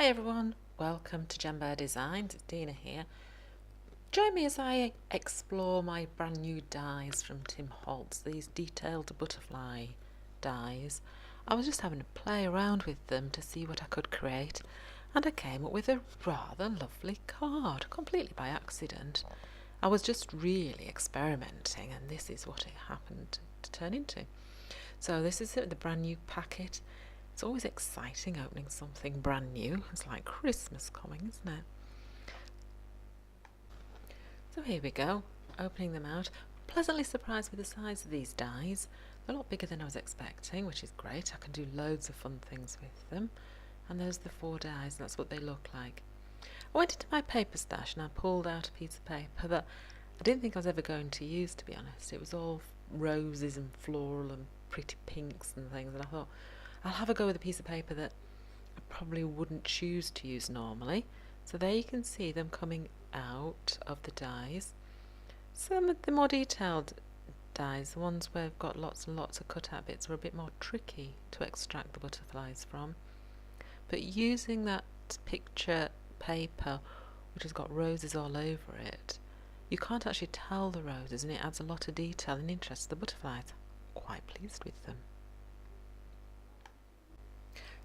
Hi everyone, welcome to JenBear Designs. It's Dina here. Join me as I explore my brand new dies from Tim Holtz, these detailed butterfly dies. I was just having a play around with them to see what I could create, and I came up with a rather lovely card, completely by accident. I was just really experimenting, and this is what it happened to turn into. So this is the brand new packet. It's always exciting opening something brand new. It's like Christmas coming, isn't it? So here we go, opening them out. Pleasantly surprised with the size of these dies. They're a lot bigger than I was expecting, which is great. I can do loads of fun things with them. And there's the 4 dies, and that's what they look like. I went into my paper stash and I pulled out a piece of paper that I didn't think I was ever going to use, to be honest. It was all roses and floral and pretty pinks and things, and I thought, I'll have a go with a piece of paper that I probably wouldn't choose to use normally. So there you can see them coming out of the dies. Some of the more detailed dies, the ones where I've got lots and lots of cut-out bits, are a bit more tricky to extract the butterflies from. But using that picture paper, which has got roses all over it, you can't actually tell the roses, and it adds a lot of detail and interest to the butterflies. I'm quite pleased with them.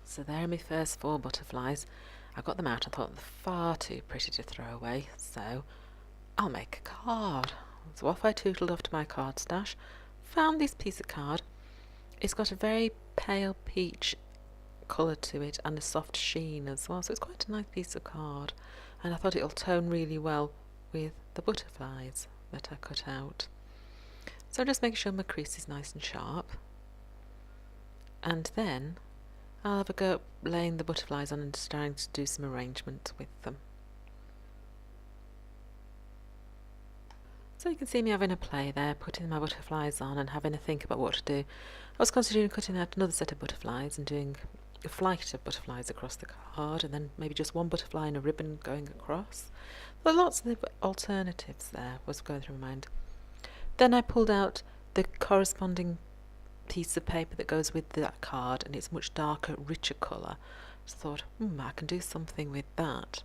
So there are my first 4 butterflies. I got them out. I thought they're far too pretty to throw away, so I'll make a card. So off I tootled off to my card stash, found this piece of card. It's got a very pale peach colour to it and a soft sheen as well, so it's quite a nice piece of card, and I thought it'll tone really well with the butterflies that I cut out. So just make sure my crease is nice and sharp, and then I'll have a go at laying the butterflies on and starting to do some arrangement with them. So you can see me having a play there, putting my butterflies on and having a think about what to do. I was considering cutting out another set of butterflies and doing a flight of butterflies across the card, and then maybe just one butterfly and a ribbon going across. There are lots of alternatives there was going through my mind. Then I pulled out the corresponding piece of paper that goes with that card, and it's much darker, richer colour. So I thought, I can do something with that.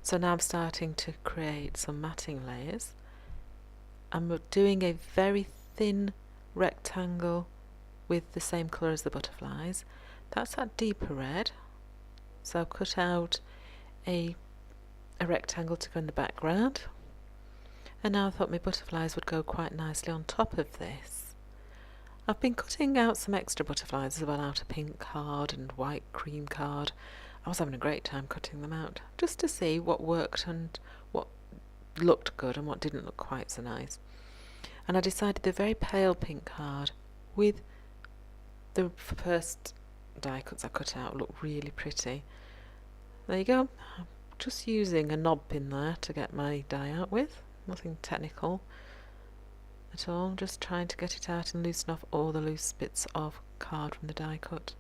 So now I'm starting to create some matting layers. I'm doing a very thin rectangle with the same colour as the butterflies. That's that deeper red. So I've cut out a rectangle to go in the background. And now I thought my butterflies would go quite nicely on top of this. I've been cutting out some extra butterflies as well out of pink card and white cream card. I was having a great time cutting them out, just to see what worked and what looked good and what didn't look quite so nice. And I decided the very pale pink card with the first die cuts I cut out looked really pretty. There you go. I'm just using a knob pin there to get my die out with. Nothing technical at all, just trying to get it out and loosen off all the loose bits of card from the die cut.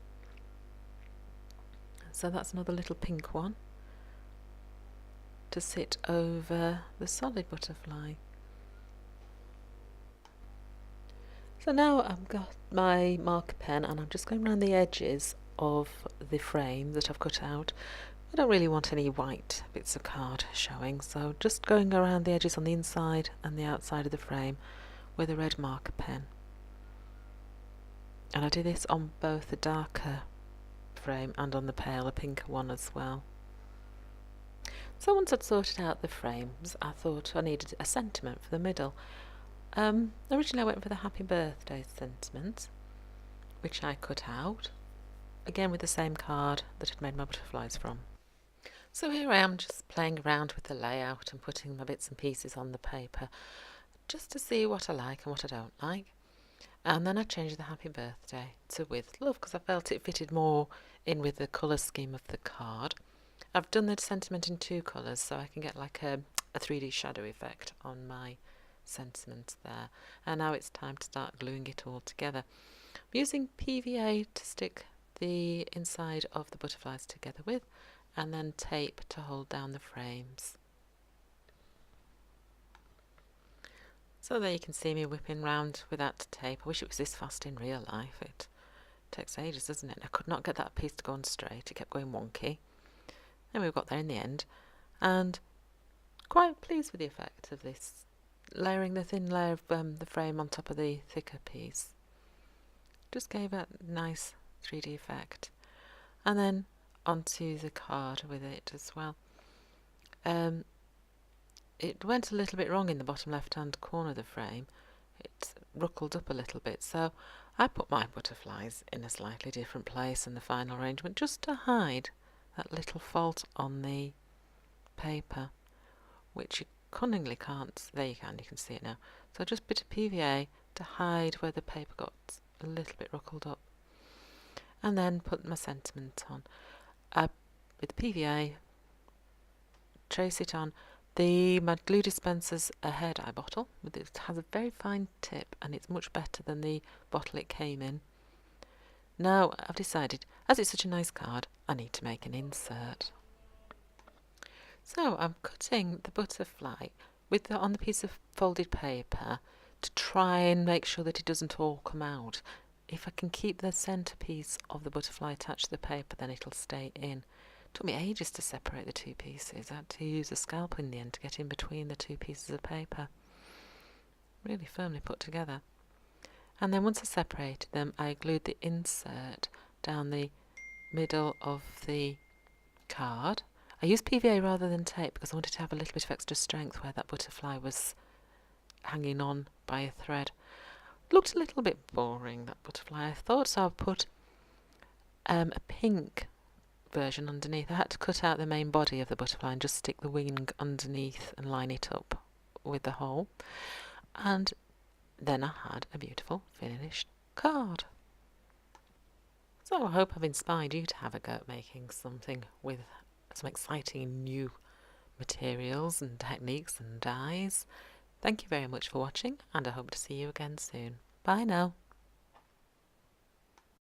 So that's another little pink one to sit over the solid butterfly. So now I've got my marker pen and I'm just going around the edges of the frame that I've cut out. I don't really want any white bits of card showing, so just going around the edges on the inside and the outside of the frame with a red marker pen. And I do this on both the darker frame and on the paler, pinker one as well. So once I'd sorted out the frames, I thought I needed a sentiment for the middle. Originally I went for the happy birthday sentiment, which I cut out, again with the same card that I'd made my butterflies from. So here I am just playing around with the layout and putting my bits and pieces on the paper, just to see what I like and what I don't like. And then I changed the happy birthday to with love, because I felt it fitted more in with the colour scheme of the card. I've done the sentiment in 2 colours, so I can get like a 3D shadow effect on my sentiment there. And now it's time to start gluing it all together. I'm using PVA to stick the inside of the butterflies together with, and then tape to hold down the frames. So there you can see me whipping round with that tape. I wish it was this fast in real life. It takes ages, doesn't it? I could not get that piece to go on straight. It kept going wonky. And we got there in the end, and quite pleased with the effect of this, layering the thin layer of the frame on top of the thicker piece. Just gave a nice 3D effect. And then onto the card with it as well. It went a little bit wrong in the bottom left hand corner of the frame. It ruckled up a little bit, so I put my butterflies in a slightly different place in the final arrangement just to hide that little fault on the paper, which you cunningly can't. There you can see it now. So I just bit of PVA to hide where the paper got a little bit ruckled up, and then put my sentiment on. With the PVA, trace it on. My glue dispenser's a hair dye bottle. It has a very fine tip, and it's much better than the bottle it came in. Now I've decided, as it's such a nice card, I need to make an insert. So I'm cutting the butterfly on the piece of folded paper to try and make sure that it doesn't all come out. If I can keep the centrepiece of the butterfly attached to the paper, then it'll stay in. It took me ages to separate the two pieces. I had to use a scalpel in the end to get in between the two pieces of paper. Really firmly put together. And then once I separated them, I glued the insert down the middle of the card. I used PVA rather than tape because I wanted to have a little bit of extra strength where that butterfly was hanging on by a thread. Looked a little bit boring, that butterfly, I thought, so I've put a pink version underneath. I had to cut out the main body of the butterfly and just stick the wing underneath and line it up with the hole. And then I had a beautiful finished card. So I hope I've inspired you to have a go at making something with some exciting new materials and techniques and dyes. Thank you very much for watching, and I hope to see you again soon. Bye now.